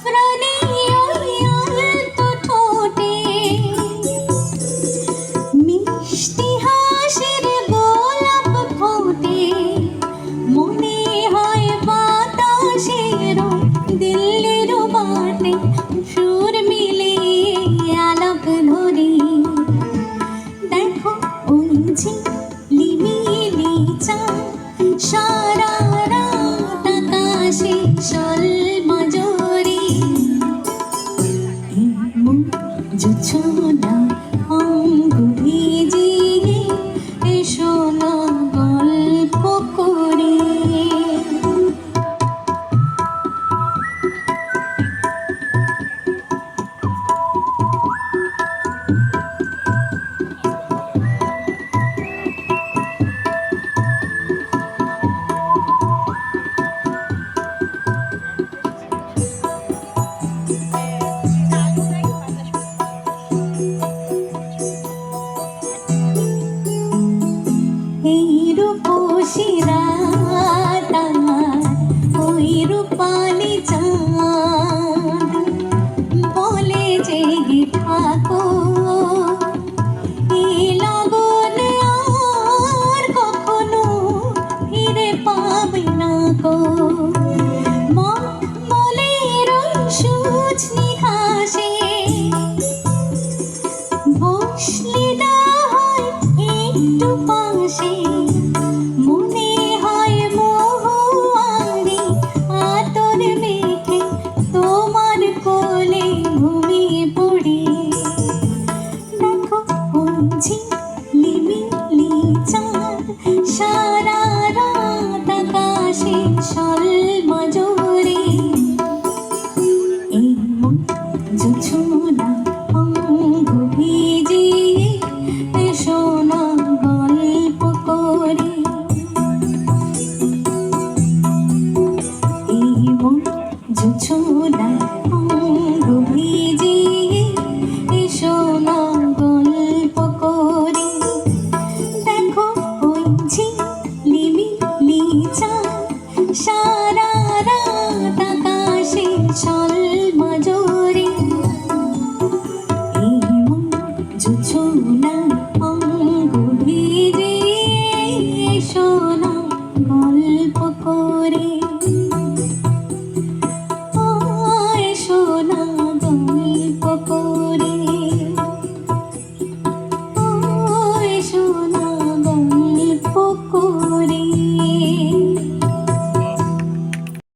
প্রাণে ওই অল্প ঠোঁটে মিষ্টি হাসির গোলাপ ফোটে, মনে হয় বাতাসের দিল্লির বাটে সুর মিলে আলাপ ধরে। দেখো ওই ঝিলিমিলি চাঁদ সারা রাত আকাশে সলমজরে। এমন জোছনা অঙ্গ ভিজিয়ে এসো না গল্প করে। এই রূপসী রাত আমার ওই রূপালি চাঁদ বলে জেগে থাকো, এই লগন আর কখনো ফিরে পাবে না গো। মখমলের ওই সূঝনি ঘাসে বসলে না হয় একটু পাশে, মনে হয় মহুয়ারি আতর মেখে তোমার কোলে ঘুমিয়ে পড়ি। দেখো ওই ঝিলিমিলি চাঁদ সারা রাত আকাশে সলমজরে। এই মন জোছনা অঙ্গ ভিজিয়ে এসো না গল্প করে। এই মন জোছনা অঙ্গ ভিজিয়ে এসো না গল্প করে। দেখো ওই ঝিলিমিলি চাঁদ সারা রাত আকাশে সলমজরে। এই মন জোছনা অঙ্গ ভিজিয়ে এসো না গল্প করে। এসো না গল্প করে। এসো না গল্প করে।